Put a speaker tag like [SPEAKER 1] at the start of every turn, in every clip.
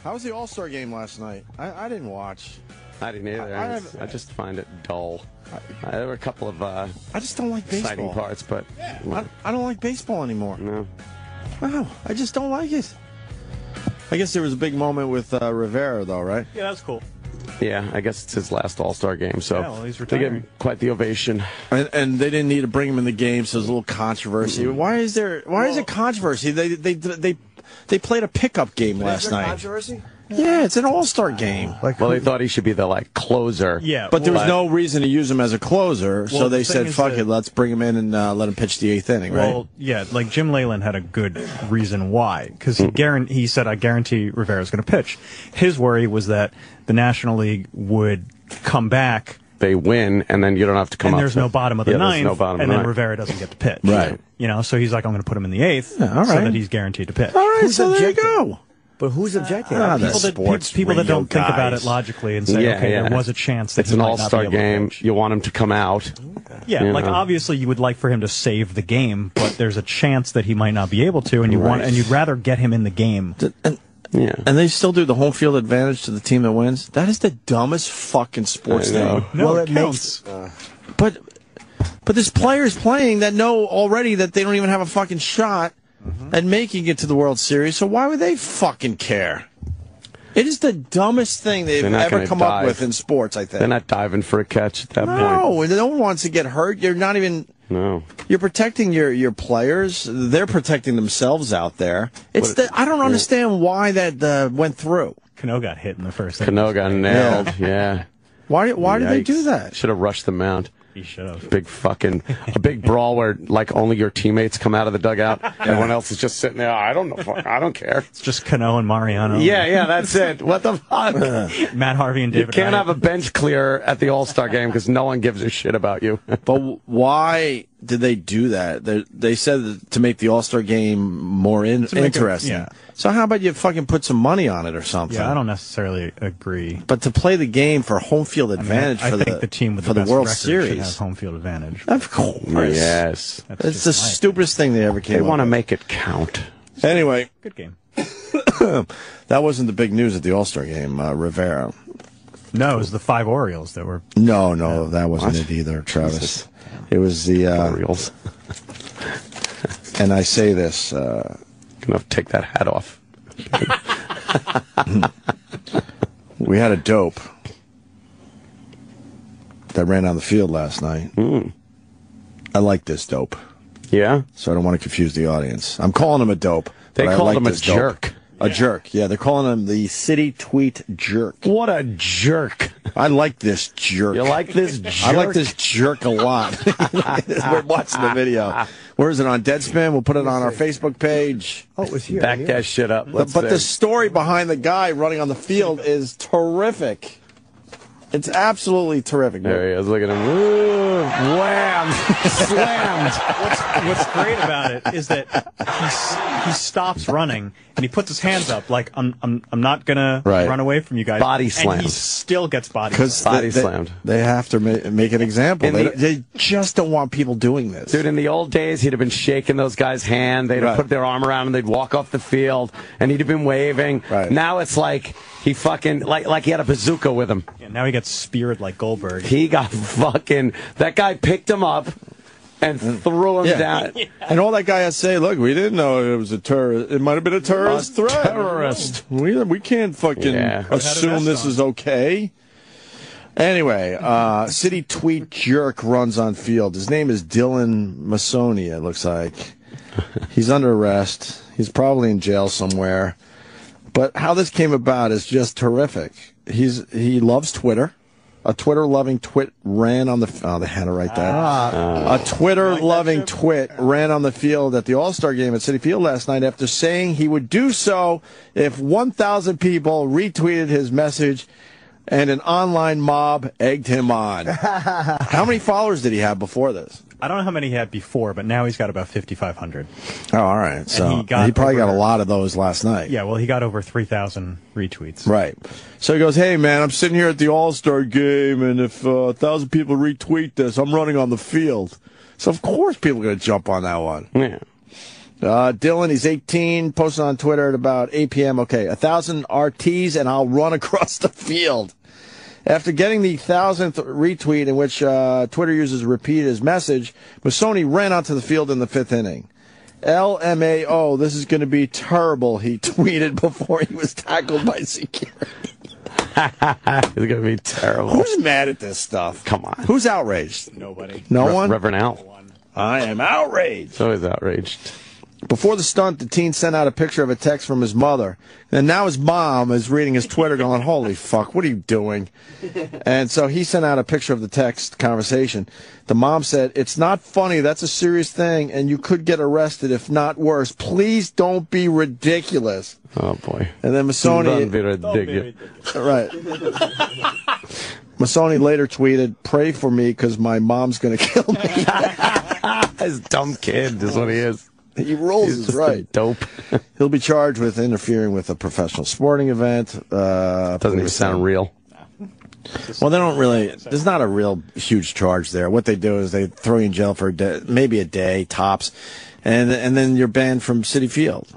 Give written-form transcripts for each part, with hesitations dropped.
[SPEAKER 1] How was the All-Star game last night? I didn't watch.
[SPEAKER 2] I didn't either. I just find it dull. There were a couple of
[SPEAKER 1] I just don't like baseball.
[SPEAKER 2] exciting parts, but
[SPEAKER 1] I don't like baseball anymore.
[SPEAKER 2] no.
[SPEAKER 1] Wow, I just don't like it. I guess there was a big moment with Rivera, though, right?
[SPEAKER 3] Yeah, that's cool.
[SPEAKER 2] Yeah, I guess it's his last All-Star game, so
[SPEAKER 3] Yeah, well, he's
[SPEAKER 2] they
[SPEAKER 3] retiring.
[SPEAKER 2] gave him quite the ovation.
[SPEAKER 1] And they didn't need to bring him in the game, so there's a little controversy. Why is there controversy? They played a pickup game last night.
[SPEAKER 4] Controversy?
[SPEAKER 1] Yeah, it's an All-Star game.
[SPEAKER 2] Well, they thought he should be the closer.
[SPEAKER 3] Yeah,
[SPEAKER 1] But there was no reason to use him as a closer, so
[SPEAKER 3] the
[SPEAKER 1] they
[SPEAKER 3] thing
[SPEAKER 1] said,
[SPEAKER 3] is
[SPEAKER 1] fuck
[SPEAKER 3] that-
[SPEAKER 1] it, let's bring him in and let him pitch the 8th inning, right?
[SPEAKER 3] Well, yeah, like Jim Leyland had a good reason why, because he said, I guarantee Rivera's going to pitch. His worry was that the National League would come back,
[SPEAKER 2] They win, and then you don't have to come
[SPEAKER 3] and
[SPEAKER 2] up.
[SPEAKER 3] there's no bottom of the
[SPEAKER 2] there's
[SPEAKER 3] ninth,
[SPEAKER 2] no bottom of
[SPEAKER 3] and
[SPEAKER 2] the
[SPEAKER 3] then
[SPEAKER 2] ninth.
[SPEAKER 3] Rivera doesn't get to pitch.
[SPEAKER 1] Right.
[SPEAKER 3] You know, so he's like, I'm going to put him in the 8th,
[SPEAKER 1] Yeah, all
[SPEAKER 3] so
[SPEAKER 1] right.
[SPEAKER 3] that he's guaranteed to pitch.
[SPEAKER 1] All right,
[SPEAKER 4] Who's
[SPEAKER 1] so there you
[SPEAKER 4] objecting?
[SPEAKER 1] go.
[SPEAKER 4] But who's objecting?
[SPEAKER 3] People that don't think about it
[SPEAKER 1] guys.
[SPEAKER 3] logically and say, okay, there was a chance that
[SPEAKER 2] it's
[SPEAKER 3] he
[SPEAKER 2] an
[SPEAKER 3] might not be
[SPEAKER 2] All-Star
[SPEAKER 3] able to
[SPEAKER 2] game.
[SPEAKER 3] pitch.
[SPEAKER 2] You want him to come out.
[SPEAKER 3] Yeah,
[SPEAKER 2] You
[SPEAKER 3] like
[SPEAKER 2] know.
[SPEAKER 3] obviously you would like for him to save the game, but there's a chance that he might not be able to, and you'd rather get him in the game.
[SPEAKER 2] Yeah.
[SPEAKER 1] And they still do the home field advantage to the team that wins? That is the dumbest fucking sports
[SPEAKER 2] I know.
[SPEAKER 1] thing.
[SPEAKER 3] No,
[SPEAKER 4] Well,
[SPEAKER 3] it
[SPEAKER 4] it
[SPEAKER 3] counts.
[SPEAKER 1] But there's players playing that know already that they don't even have a fucking shot at making it to the World Series, so why would they fucking care? It is the dumbest thing they've
[SPEAKER 2] They're not
[SPEAKER 1] ever
[SPEAKER 2] gonna
[SPEAKER 1] come up
[SPEAKER 2] dive.
[SPEAKER 1] with in sports, I think.
[SPEAKER 2] They're not diving for a catch at that point.
[SPEAKER 1] No, no one wants to get hurt. You're not even...
[SPEAKER 2] No.
[SPEAKER 1] You're protecting your players. They're protecting themselves out there. I don't understand why that went through.
[SPEAKER 3] Cano got hit in the first inning.
[SPEAKER 2] Cano got nailed. Yeah.
[SPEAKER 1] Why did they do that?
[SPEAKER 2] Should have rushed the mound.
[SPEAKER 3] He should have.
[SPEAKER 2] A big brawl where like only your teammates come out of the dugout. Everyone else is just sitting there. I don't know. I don't care.
[SPEAKER 3] It's just Cano and Mariano.
[SPEAKER 2] Yeah, that's it. What the fuck?
[SPEAKER 3] Matt Harvey and
[SPEAKER 2] You
[SPEAKER 3] David
[SPEAKER 2] can't
[SPEAKER 3] Wright.
[SPEAKER 2] have a bench clear at the All-Star game because no one gives a shit about you.
[SPEAKER 1] But why did they do that? They said to make the All-Star game more interesting.
[SPEAKER 3] yeah.
[SPEAKER 1] So how about you fucking put some money on it or something?
[SPEAKER 3] Yeah, I don't necessarily agree.
[SPEAKER 1] But to play the game for home field advantage
[SPEAKER 3] I think the team with
[SPEAKER 1] for
[SPEAKER 3] the
[SPEAKER 1] the
[SPEAKER 3] best
[SPEAKER 1] World
[SPEAKER 3] record should have
[SPEAKER 1] Series.
[SPEAKER 3] home field advantage.
[SPEAKER 1] Of course.
[SPEAKER 2] Yes.
[SPEAKER 3] That's
[SPEAKER 1] It's
[SPEAKER 3] just
[SPEAKER 1] the
[SPEAKER 3] my opinion.
[SPEAKER 1] stupidest thing they ever came
[SPEAKER 2] They
[SPEAKER 1] up
[SPEAKER 2] want to
[SPEAKER 1] with.
[SPEAKER 2] make it count.
[SPEAKER 1] Anyway,
[SPEAKER 3] Good game.
[SPEAKER 1] that wasn't the big news at the All-Star game, Rivera.
[SPEAKER 3] No, it was the 5 Orioles that were.
[SPEAKER 1] No, that wasn't it either, Travis. It was the...
[SPEAKER 2] Orioles.
[SPEAKER 1] and I say this...
[SPEAKER 2] Gonna have to take that hat off.
[SPEAKER 1] We had a dope that ran on the field last night. I like this dope,
[SPEAKER 2] Yeah?
[SPEAKER 1] so I don't want to confuse the audience. I'm calling him a dope.
[SPEAKER 2] They
[SPEAKER 1] but I
[SPEAKER 2] called
[SPEAKER 1] like
[SPEAKER 2] him a
[SPEAKER 1] this dope.
[SPEAKER 2] jerk.
[SPEAKER 1] A jerk, yeah. They're calling him the City Tweet Jerk.
[SPEAKER 2] What a jerk.
[SPEAKER 1] I like this jerk.
[SPEAKER 2] You like this jerk?
[SPEAKER 1] I like this jerk a lot. We're watching the video. Where is it, on Deadspin? We'll put it on our Facebook page.
[SPEAKER 4] Oh, it was here.
[SPEAKER 2] Back
[SPEAKER 4] yeah.
[SPEAKER 2] that shit up.
[SPEAKER 1] But the story behind the guy running on the field is terrific. It's absolutely terrific.
[SPEAKER 2] There he is. Look at him. Ooh, wham! Slammed.
[SPEAKER 3] What's great about it is that he stops running and he puts his hands up like I'm not gonna
[SPEAKER 1] Right.
[SPEAKER 3] run away from you guys.
[SPEAKER 2] Body
[SPEAKER 3] And
[SPEAKER 2] slammed.
[SPEAKER 3] he still gets body
[SPEAKER 1] Because
[SPEAKER 3] slammed.
[SPEAKER 2] Body slammed.
[SPEAKER 1] They have to make an example.
[SPEAKER 2] In
[SPEAKER 1] They,
[SPEAKER 2] the-
[SPEAKER 1] they just don't want people doing this.
[SPEAKER 2] Dude, in the old days, he'd have been shaking those guys' hand. They'd have
[SPEAKER 1] Right.
[SPEAKER 2] put their arm around him. They'd walk off the field, and he'd have been waving.
[SPEAKER 1] Right.
[SPEAKER 2] Now it's like he fucking like he had a bazooka with him.
[SPEAKER 3] Yeah, now he gets speared like Goldberg.
[SPEAKER 2] He got fucking. That guy picked him up and threw him
[SPEAKER 1] Yeah.
[SPEAKER 2] down.
[SPEAKER 1] And all that guy has to say, look, we didn't know it was a terrorist. It might have been a terrorist threat.
[SPEAKER 2] terrorist.
[SPEAKER 1] We can't fucking
[SPEAKER 2] Yeah.
[SPEAKER 1] assume this is okay. Anyway, City Tweet Jerk runs on field. His name is Dylan Massonia, it looks like. He's under arrest. He's probably in jail somewhere. But how this came about is just terrific. He loves Twitter. A Twitter-loving twit ran on the... Oh, they had to write that. A Twitter-loving twit ran on the field at the All-Star game at Citi Field last night after saying he would do so if 1,000 people retweeted his message and an online mob egged him on. How many followers did he have before this?
[SPEAKER 3] I don't know how many he had before, but now he's got about 5,500.
[SPEAKER 1] Oh, all right. So
[SPEAKER 3] he
[SPEAKER 1] he probably got a
[SPEAKER 3] over-
[SPEAKER 1] lot of those last night.
[SPEAKER 3] Yeah, well, he got over 3,000 retweets.
[SPEAKER 1] Right. So he goes, hey, man, I'm sitting here at the All-Star game, and if 1,000 people retweet this, I'm running on the field. So, of course, people are going to jump on that one.
[SPEAKER 2] Yeah.
[SPEAKER 1] Dylan, he's 18, posted on Twitter at about 8 p.m. Okay, 1,000 RTs and I'll run across the field. After getting the 1,000th retweet in which Twitter users repeated his message, Masoni ran onto the field in the 5th inning. LMAO, this is going to be terrible, he tweeted before he was tackled by security.
[SPEAKER 2] It's going to be terrible.
[SPEAKER 1] Who's mad at this stuff?
[SPEAKER 2] Come on.
[SPEAKER 1] Who's outraged?
[SPEAKER 3] Nobody.
[SPEAKER 1] No one?
[SPEAKER 2] Reverend Al.
[SPEAKER 1] I am outraged.
[SPEAKER 2] So he's outraged.
[SPEAKER 1] Before the stunt, the teen sent out a picture of a text from his mother. And now his mom is reading his Twitter going, holy fuck, what are you doing? And so he sent out a picture of the text conversation. The mom said, it's not funny, that's a serious thing, and you could get arrested if not worse. Please don't be ridiculous.
[SPEAKER 2] Oh, boy.
[SPEAKER 1] And then Masoni...
[SPEAKER 2] Don't be ridiculous.
[SPEAKER 1] Right. Masoni later tweeted, pray for me because my mom's going to kill me.
[SPEAKER 2] This dumb kid is what he is.
[SPEAKER 1] He rolls
[SPEAKER 2] He's
[SPEAKER 1] his
[SPEAKER 2] just
[SPEAKER 1] right.
[SPEAKER 2] a dope.
[SPEAKER 1] He'll be charged with interfering with a professional sporting event.
[SPEAKER 2] Doesn't even sound real.
[SPEAKER 1] Well, they don't really. There's not a real huge charge there. What they do is they throw you in jail for a day, maybe a day tops, and then you're banned from Citi Field.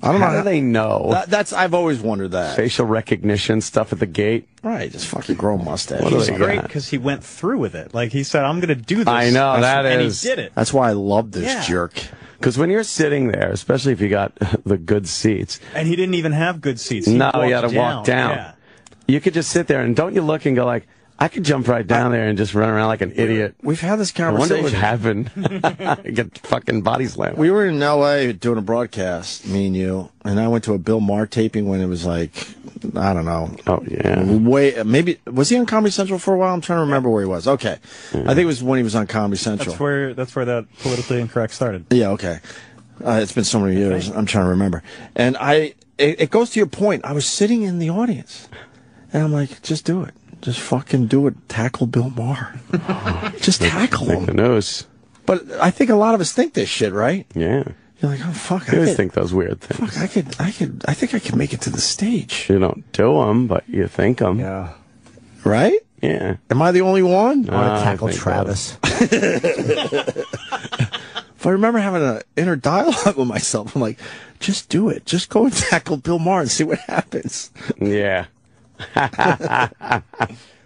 [SPEAKER 1] I don't know.
[SPEAKER 2] How do they know?
[SPEAKER 1] That's I've always wondered that.
[SPEAKER 2] Facial recognition stuff at the gate.
[SPEAKER 1] Right, just fucking grow a mustache.
[SPEAKER 2] What do
[SPEAKER 3] He's
[SPEAKER 2] they
[SPEAKER 3] great
[SPEAKER 2] got?
[SPEAKER 3] because he went through with it. Like he said, I'm going to do this.
[SPEAKER 2] I know,
[SPEAKER 3] and
[SPEAKER 2] is.
[SPEAKER 3] he did it.
[SPEAKER 1] That's why I love this
[SPEAKER 3] Yeah.
[SPEAKER 1] jerk.
[SPEAKER 2] Because when you're sitting there, especially if you got the good seats.
[SPEAKER 3] And he didn't even have good seats.
[SPEAKER 2] No,
[SPEAKER 3] walked
[SPEAKER 2] you had to walk down.
[SPEAKER 3] Yeah.
[SPEAKER 2] You could just sit there, and don't you look and go like, I could jump right down there and just run around like an idiot.
[SPEAKER 1] We've had this
[SPEAKER 2] I wonder
[SPEAKER 1] conversation.
[SPEAKER 2] what would happen. Get fucking body slammed.
[SPEAKER 1] We were in L.A. doing a broadcast, me and you, and I went to a Bill Maher taping when it was like, I don't know.
[SPEAKER 2] Oh, yeah.
[SPEAKER 1] Maybe, was he on Comedy Central for a while? I'm trying to remember where he was. Okay. I think it was when he was on Comedy Central.
[SPEAKER 3] That's where that politically incorrect started.
[SPEAKER 1] Yeah, okay. It's been so many years. I'm trying to remember. And it goes to your point. I was sitting in the audience, and I'm like, just do it. Just fucking do it. Tackle Bill Maher. Just tackle
[SPEAKER 2] Who
[SPEAKER 1] him.
[SPEAKER 2] knows?
[SPEAKER 1] But I think a lot of us think this shit, right?
[SPEAKER 2] Yeah.
[SPEAKER 1] You're like, oh fuck,
[SPEAKER 2] I always think those weird things.
[SPEAKER 1] fuck, I think I could make it to the stage,
[SPEAKER 2] You don't do them, but you think them.
[SPEAKER 4] Yeah.
[SPEAKER 1] right?
[SPEAKER 2] Yeah.
[SPEAKER 1] Am I the only one?
[SPEAKER 4] I want
[SPEAKER 2] I
[SPEAKER 4] to tackle
[SPEAKER 2] think
[SPEAKER 4] Travis.
[SPEAKER 1] If I remember having an inner dialogue with myself, I'm like, just do it. Just go and tackle Bill Maher and see what happens.
[SPEAKER 2] Yeah.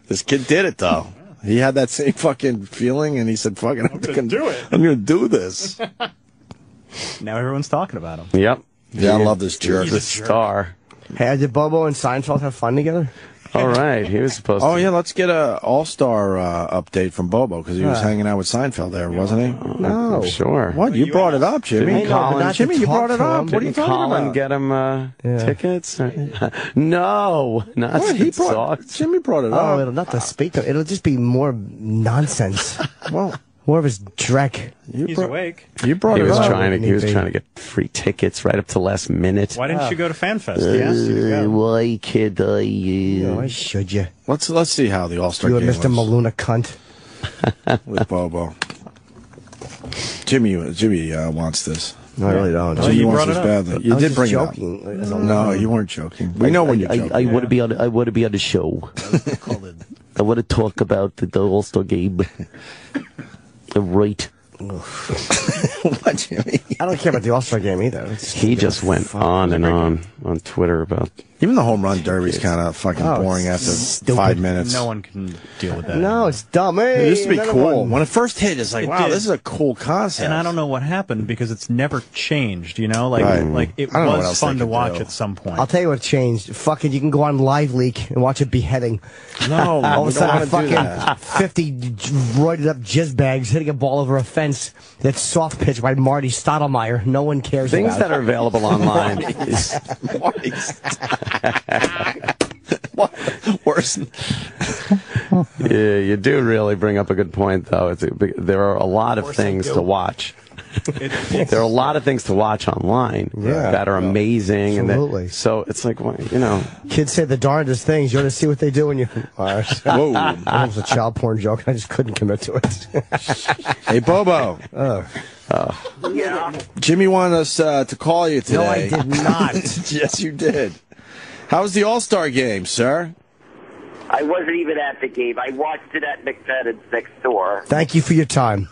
[SPEAKER 1] This kid did it, though. He had that same fucking feeling, and he said, fucking, I'm gonna
[SPEAKER 3] do it.
[SPEAKER 1] I'm going to do this.
[SPEAKER 3] Now everyone's talking about him.
[SPEAKER 2] Yep.
[SPEAKER 1] Yeah, I love this jerk.
[SPEAKER 2] He's a star.
[SPEAKER 4] Hey, did Bobo and Seinfeld have fun together?
[SPEAKER 2] All right. He was supposed to.
[SPEAKER 1] Oh, yeah, let's get a all-star update from Bobo, because he was hanging out with Seinfeld there, wasn't he?
[SPEAKER 4] No.
[SPEAKER 2] Sure.
[SPEAKER 1] What? You brought it up, Jimmy.
[SPEAKER 2] Didn't Colin-
[SPEAKER 1] Jimmy, you brought it up.
[SPEAKER 4] Didn't
[SPEAKER 1] What are you
[SPEAKER 2] Didn't
[SPEAKER 1] talking
[SPEAKER 2] Colin
[SPEAKER 1] about?
[SPEAKER 2] get him tickets? No. Not
[SPEAKER 1] What? He brought,
[SPEAKER 2] sucked.
[SPEAKER 1] Jimmy brought it
[SPEAKER 4] Oh,
[SPEAKER 1] up.
[SPEAKER 4] it'll not to speak to. It'll just be more nonsense.
[SPEAKER 1] Well,
[SPEAKER 4] More of his dreck.
[SPEAKER 3] He's awake.
[SPEAKER 1] you brought
[SPEAKER 2] He
[SPEAKER 1] it
[SPEAKER 2] was
[SPEAKER 1] up.
[SPEAKER 2] trying to. He was
[SPEAKER 4] Maybe.
[SPEAKER 2] trying to get free tickets right up to last minute.
[SPEAKER 3] Why didn't you go to FanFest? He asked you to go.
[SPEAKER 2] Why could I?
[SPEAKER 4] Why should you?
[SPEAKER 1] Let's see how the all-star
[SPEAKER 4] You
[SPEAKER 1] game
[SPEAKER 4] and Mr.
[SPEAKER 1] was
[SPEAKER 4] Maluna cunt.
[SPEAKER 1] with Bobo. Jimmy wants this.
[SPEAKER 4] No, I really don't.
[SPEAKER 1] Jimmy
[SPEAKER 3] you
[SPEAKER 1] wants
[SPEAKER 3] brought
[SPEAKER 1] this
[SPEAKER 3] it up.
[SPEAKER 1] badly. You
[SPEAKER 4] I was
[SPEAKER 1] did
[SPEAKER 4] just
[SPEAKER 1] bring
[SPEAKER 4] joking.
[SPEAKER 1] it up. No, you weren't joking. We know when you're joking.
[SPEAKER 2] I want to be on. I want to be on the show. I want to talk about the All-Star game. Right.
[SPEAKER 1] What, Jimmy?
[SPEAKER 4] I don't care about the All-Star game either. It's
[SPEAKER 2] He just went on and on Twitter about.
[SPEAKER 1] Even the home run derby's kind of fucking boring after
[SPEAKER 4] stupid.
[SPEAKER 1] 5 minutes.
[SPEAKER 3] No one can deal with that.
[SPEAKER 4] No, it's dumb. Hey,
[SPEAKER 1] It used to be
[SPEAKER 4] another
[SPEAKER 1] cool.
[SPEAKER 4] one.
[SPEAKER 1] When it first hit, it's like,
[SPEAKER 3] It
[SPEAKER 1] wow,
[SPEAKER 3] did.
[SPEAKER 1] this is a cool concept.
[SPEAKER 3] And I don't know what happened because it's never changed, you know?
[SPEAKER 1] Right.
[SPEAKER 3] Like it
[SPEAKER 1] I don't know what
[SPEAKER 3] was
[SPEAKER 1] else
[SPEAKER 3] fun
[SPEAKER 1] they
[SPEAKER 3] to
[SPEAKER 1] could
[SPEAKER 3] watch
[SPEAKER 1] do.
[SPEAKER 3] at some point.
[SPEAKER 4] I'll tell you what changed. Fucking, you can go on Live Leak and watch a beheading.
[SPEAKER 1] No,
[SPEAKER 4] All
[SPEAKER 1] we
[SPEAKER 4] of a
[SPEAKER 1] don't want
[SPEAKER 4] sudden,
[SPEAKER 1] to do
[SPEAKER 4] fucking
[SPEAKER 1] that.
[SPEAKER 4] 50 roided up jizz bags hitting a ball over a fence that's soft pitched by Marty Stottlemyre. No one cares
[SPEAKER 2] Things
[SPEAKER 4] about
[SPEAKER 2] that are available online.
[SPEAKER 1] What? Worse.
[SPEAKER 2] Yeah, you do really bring up a good point, though. There are a lot of things to watch. There are a lot of things to watch online that are amazing,
[SPEAKER 4] Absolutely.
[SPEAKER 2] and so it's like, well, you know,
[SPEAKER 4] Kids say the darndest things. You want to see what they do when you...
[SPEAKER 1] Whoa.
[SPEAKER 4] That was a child porn joke. I just couldn't commit to it.
[SPEAKER 1] Hey, Bobo. Jimmy wanted us to call you today.
[SPEAKER 4] No, I did not.
[SPEAKER 1] Yes, you did. How was the All-Star game, sir?
[SPEAKER 5] I wasn't even at the game. I watched it at McFadden's next door.
[SPEAKER 4] Thank you for your time.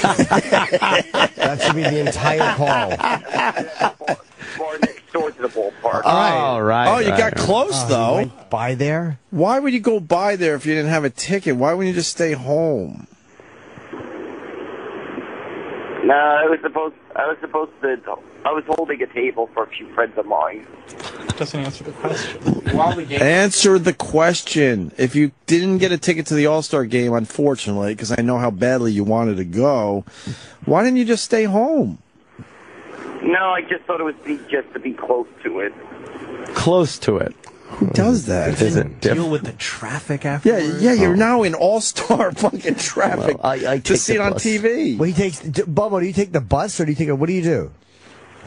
[SPEAKER 4] That should be the entire call.
[SPEAKER 5] Bar next door to the ballpark.
[SPEAKER 2] All right.
[SPEAKER 1] Oh, you got close, though.
[SPEAKER 4] You went by there?
[SPEAKER 1] Why would you go by there if you didn't have a ticket? Why wouldn't you just stay home?
[SPEAKER 5] No, I was holding a table for a few friends of mine.
[SPEAKER 3] Doesn't answer the question.
[SPEAKER 1] Answer the question. If you didn't get a ticket to the All-Star game, unfortunately, because I know how badly you wanted to go, why didn't you just stay home?
[SPEAKER 5] No, I just thought it was just to be close to it.
[SPEAKER 2] Close to it.
[SPEAKER 1] Who does that?
[SPEAKER 2] Is it
[SPEAKER 3] Deal with the traffic afterwards?
[SPEAKER 1] Yeah, you're now in all-star fucking traffic
[SPEAKER 2] I
[SPEAKER 1] to see it on
[SPEAKER 2] bus.
[SPEAKER 1] TV.
[SPEAKER 4] Well, Bobo, do you take the bus or do you take what do you do?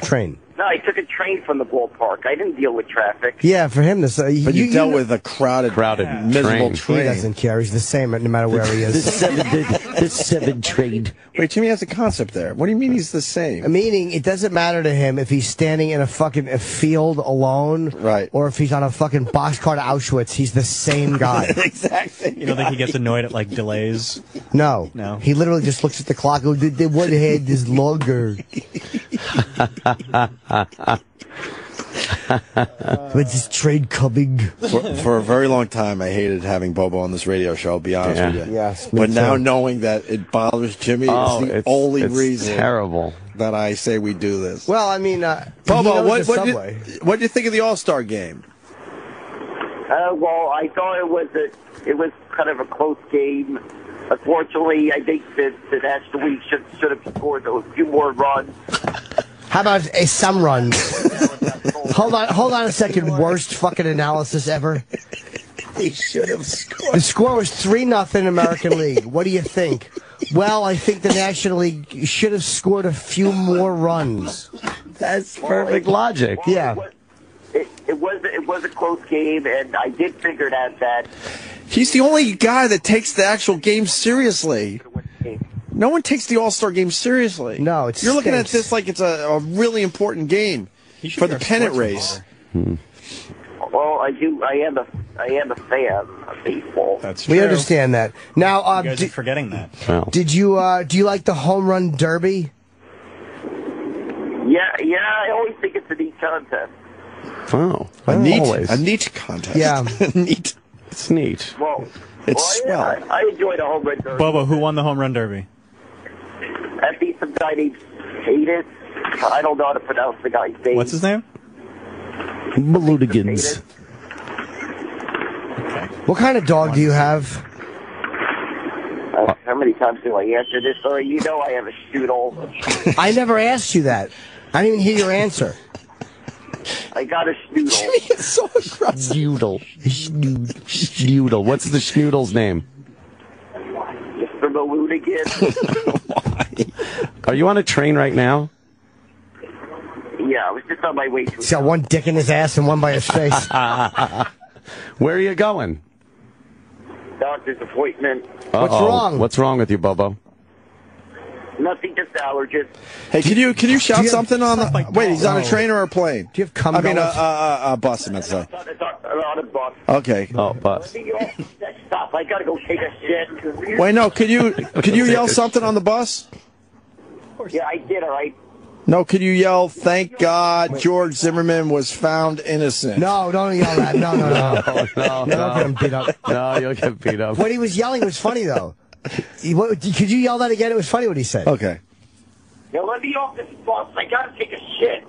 [SPEAKER 4] Train.
[SPEAKER 5] No, I took a train from the ballpark. I didn't deal with traffic.
[SPEAKER 4] Yeah, for him, this.
[SPEAKER 1] But you dealt with a crowded miserable
[SPEAKER 2] train.
[SPEAKER 1] train.
[SPEAKER 4] He doesn't care. He's the same no matter where he is.
[SPEAKER 2] The 7 train.
[SPEAKER 1] Wait, Jimmy has a concept there. What do you mean he's the same?
[SPEAKER 4] Meaning, it doesn't matter to him if he's standing in a fucking field alone,
[SPEAKER 1] Right.
[SPEAKER 4] or if he's on a fucking boxcar to Auschwitz. He's the same guy.
[SPEAKER 1] Exactly.
[SPEAKER 3] You don't think he gets annoyed at, like, delays?
[SPEAKER 4] No.
[SPEAKER 3] He
[SPEAKER 4] literally just looks at the clock and goes, the one hand is longer. When's this train coming?
[SPEAKER 1] For a very long time, I hated having Bobo on this radio show, I'll be honest with you.
[SPEAKER 4] Yes, me
[SPEAKER 1] But now
[SPEAKER 4] too.
[SPEAKER 1] knowing that it bothers Jimmy, it's the only reason
[SPEAKER 2] terrible
[SPEAKER 1] that I say we do this.
[SPEAKER 4] Well, I mean,
[SPEAKER 1] Bobo,
[SPEAKER 4] what
[SPEAKER 1] what do you think of the All-Star game?
[SPEAKER 5] Well, I thought it was kind of a close game. Unfortunately, I think that the National League should have scored a few more runs.
[SPEAKER 4] How about some runs? Hold on a second. Worst fucking analysis ever.
[SPEAKER 1] He should have scored.
[SPEAKER 4] The score was 3-0 American League. What do you think? Well, I think the National League should have scored a few more runs.
[SPEAKER 2] That's perfect logic.
[SPEAKER 4] Yeah.
[SPEAKER 5] It was a close game, and I did figure out that
[SPEAKER 1] He's the only guy that takes the actual game seriously. No one takes the All-Star game seriously.
[SPEAKER 4] No, it's
[SPEAKER 1] You're looking at this like it's a really important game for the pennant race.
[SPEAKER 5] Well, I am a fan of baseball.
[SPEAKER 3] That's true.
[SPEAKER 4] We understand that. Now,
[SPEAKER 3] You guys are forgetting that.
[SPEAKER 2] Well,
[SPEAKER 4] do you like the home run derby?
[SPEAKER 5] Yeah, I always think it's a neat contest.
[SPEAKER 2] oh,
[SPEAKER 1] A
[SPEAKER 2] always.
[SPEAKER 1] neat contest.
[SPEAKER 4] Yeah.
[SPEAKER 1] Neat.
[SPEAKER 2] It's neat.
[SPEAKER 5] Well,
[SPEAKER 1] It's
[SPEAKER 5] yeah,
[SPEAKER 1] swell.
[SPEAKER 5] I enjoyed a home run derby.
[SPEAKER 3] Bobo, who won the home run derby?
[SPEAKER 5] I beat some guy named Hayden. I don't know how to pronounce the guy's name.
[SPEAKER 3] What's his name?
[SPEAKER 2] Maloodigans.
[SPEAKER 4] What kind of dog do you have?
[SPEAKER 5] How many times do I answer this? Sorry, you know I have a Strudel.
[SPEAKER 4] I never asked you that. I didn't even hear your answer.
[SPEAKER 5] I got a Strudel.
[SPEAKER 1] It's so aggressive.
[SPEAKER 2] Schnoodle. What's the schnoodle's name?
[SPEAKER 5] Mr. Maloodigans.
[SPEAKER 2] Are you on a train right now?
[SPEAKER 5] Yeah, I was just on my way to.
[SPEAKER 4] He's got one dick in his ass and one by his face.
[SPEAKER 2] Where are you going?
[SPEAKER 5] Doctor's appointment.
[SPEAKER 4] What's wrong?
[SPEAKER 2] What's wrong with you, Bobo?
[SPEAKER 5] Nothing, just allergies.
[SPEAKER 1] Hey, can you shout
[SPEAKER 4] do you have
[SPEAKER 1] something on the?
[SPEAKER 3] stuff like
[SPEAKER 1] Wait, he's on a
[SPEAKER 4] that?
[SPEAKER 1] train or a plane?
[SPEAKER 4] Do you have cum
[SPEAKER 1] I mean,
[SPEAKER 4] gullets?
[SPEAKER 1] a bus. I meant to say.
[SPEAKER 5] It's on a bus.
[SPEAKER 1] Okay.
[SPEAKER 2] Oh, bus.
[SPEAKER 5] Stop! I gotta go take a shit.
[SPEAKER 1] Wait, no. Could you yell something on the bus?
[SPEAKER 5] Yeah, I did. All right.
[SPEAKER 1] No. Could you yell? Thank God George Zimmerman was found innocent.
[SPEAKER 4] No, don't yell that. No.
[SPEAKER 2] No,
[SPEAKER 4] Don't get him beat up.
[SPEAKER 2] No, you'll get beat up.
[SPEAKER 4] What he was yelling was funny, though. Could you yell that again? It was funny what he said.
[SPEAKER 1] Okay.
[SPEAKER 5] Now let me off this bus. I gotta take a shit.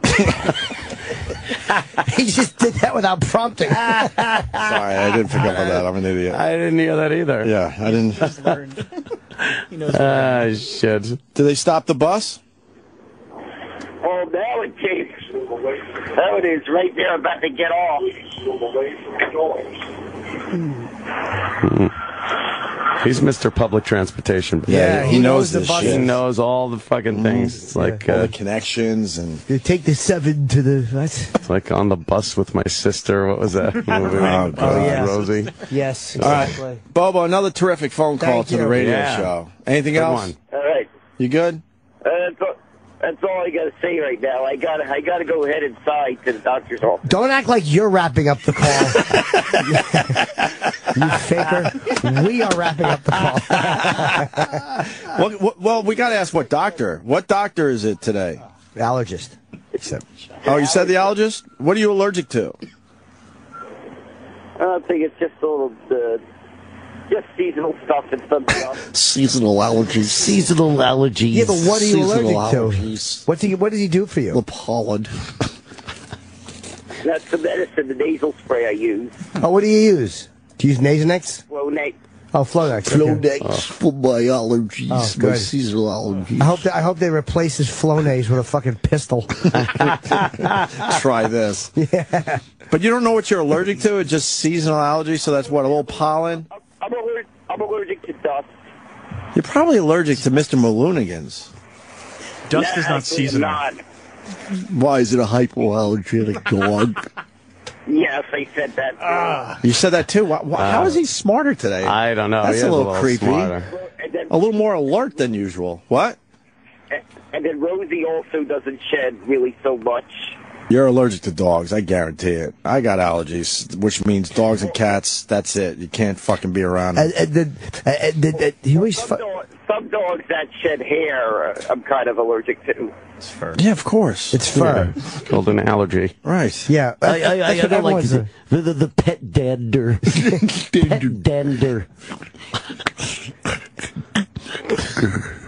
[SPEAKER 4] He just did that without prompting.
[SPEAKER 1] Sorry, I didn't pick up on that. I'm an idiot.
[SPEAKER 2] I didn't hear that either.
[SPEAKER 1] Yeah, I didn't.
[SPEAKER 3] He knows.
[SPEAKER 2] Shit.
[SPEAKER 1] Did they stop the bus?
[SPEAKER 5] Oh, now it came. There it is, right there, about to get off.
[SPEAKER 2] He's Mr. Public Transportation.
[SPEAKER 4] Yeah,
[SPEAKER 1] he knows
[SPEAKER 4] the
[SPEAKER 1] this
[SPEAKER 4] bus.
[SPEAKER 2] He
[SPEAKER 1] shit.
[SPEAKER 2] knows all the fucking things. It's like
[SPEAKER 1] All the connections and.
[SPEAKER 4] You take the 7 to the what?
[SPEAKER 2] it's like on the bus with my sister. What was that movie?
[SPEAKER 1] God.
[SPEAKER 4] yes.
[SPEAKER 2] Rosie.
[SPEAKER 4] Yes.
[SPEAKER 1] All right, Bobo. Another terrific phone call
[SPEAKER 4] Thank
[SPEAKER 1] to the
[SPEAKER 4] you.
[SPEAKER 1] radio
[SPEAKER 2] Yeah.
[SPEAKER 1] show. Anything
[SPEAKER 2] Good
[SPEAKER 1] else?
[SPEAKER 2] one.
[SPEAKER 5] All right.
[SPEAKER 1] You good?
[SPEAKER 5] That's all I gotta say right now. I gotta go ahead inside to the doctor's office.
[SPEAKER 4] Don't act like you're wrapping up the call. You faker. We are wrapping up the call.
[SPEAKER 1] Well, we got to ask what doctor. What doctor is it today?
[SPEAKER 4] Allergist.
[SPEAKER 1] Oh, you said the allergist? What are you allergic to?
[SPEAKER 5] I think it's just a little, just seasonal stuff and some stuff.
[SPEAKER 6] Seasonal allergies. Seasonal allergies.
[SPEAKER 4] Yeah, but what are you
[SPEAKER 6] Seasonal
[SPEAKER 4] allergic
[SPEAKER 6] allergies.
[SPEAKER 4] to? What does he do for you?
[SPEAKER 6] The pollen.
[SPEAKER 5] That's the medicine, the nasal spray I use.
[SPEAKER 4] Oh, what do you use? Do you use Nasonex?
[SPEAKER 5] Flonase.
[SPEAKER 4] Oh, Flonex.
[SPEAKER 6] Flonex for my allergies.
[SPEAKER 4] Oh,
[SPEAKER 6] my
[SPEAKER 4] good.
[SPEAKER 6] seasonal allergies.
[SPEAKER 4] I hope they replace his Flonase with a fucking pistol.
[SPEAKER 1] Try this.
[SPEAKER 4] Yeah.
[SPEAKER 1] But you don't know what you're allergic to? It's just seasonal allergy, so that's what, a little pollen?
[SPEAKER 5] I'm allergic to dust.
[SPEAKER 1] You're probably allergic to Mr. Maloonigan's.
[SPEAKER 3] Dust is not
[SPEAKER 5] Actually,
[SPEAKER 3] seasonal.
[SPEAKER 5] I'm not.
[SPEAKER 6] Why is it a hypoallergenic dog?
[SPEAKER 5] Yes, I said that.
[SPEAKER 1] You said that too? How is he smarter today?
[SPEAKER 2] I don't know.
[SPEAKER 1] That's
[SPEAKER 2] He
[SPEAKER 1] a
[SPEAKER 2] is
[SPEAKER 1] little creepy.
[SPEAKER 2] smarter.
[SPEAKER 5] And then,
[SPEAKER 1] A little more alert than usual. What?
[SPEAKER 5] and then Rosie also doesn't shed really so much.
[SPEAKER 1] You're allergic to dogs, I guarantee it. I got allergies, which means dogs and cats, that's it. You can't fucking be around them.
[SPEAKER 4] He always
[SPEAKER 5] Some dogs that shed hair, I'm kind of allergic to.
[SPEAKER 3] It's fur.
[SPEAKER 1] Yeah, of course.
[SPEAKER 4] It's fur.
[SPEAKER 2] It's called an allergy.
[SPEAKER 1] Right.
[SPEAKER 4] Yeah.
[SPEAKER 6] I
[SPEAKER 4] that's what
[SPEAKER 6] don't like
[SPEAKER 4] everyone's
[SPEAKER 6] the pet dander. Pet dander.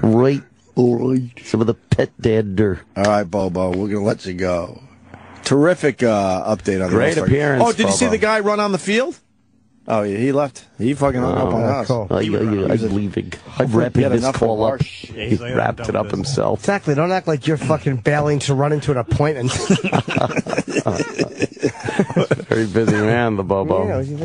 [SPEAKER 6] Right. All right. Some of the pet dander.
[SPEAKER 1] All right, Bobo, we're going to let you go. Terrific update on the
[SPEAKER 2] Great
[SPEAKER 1] All-Star.
[SPEAKER 2] appearance,
[SPEAKER 1] Oh, did you see
[SPEAKER 2] Bobo.
[SPEAKER 1] the guy run on the field? Oh, yeah, he left. He fucking hung up on us.
[SPEAKER 4] cool.
[SPEAKER 6] I'm leaving. I'm
[SPEAKER 1] He
[SPEAKER 6] wrapping
[SPEAKER 1] had
[SPEAKER 6] this
[SPEAKER 1] enough
[SPEAKER 6] call
[SPEAKER 1] of our
[SPEAKER 6] up.
[SPEAKER 1] shit.
[SPEAKER 3] Yeah,
[SPEAKER 2] He
[SPEAKER 3] he's like,
[SPEAKER 2] wrapped
[SPEAKER 3] I'm
[SPEAKER 2] it
[SPEAKER 3] done
[SPEAKER 2] up
[SPEAKER 3] with this.
[SPEAKER 2] himself.
[SPEAKER 4] Exactly. Don't act like you're fucking bailing to run into an appointment.
[SPEAKER 2] Very busy man, the Bobo.
[SPEAKER 4] Yeah,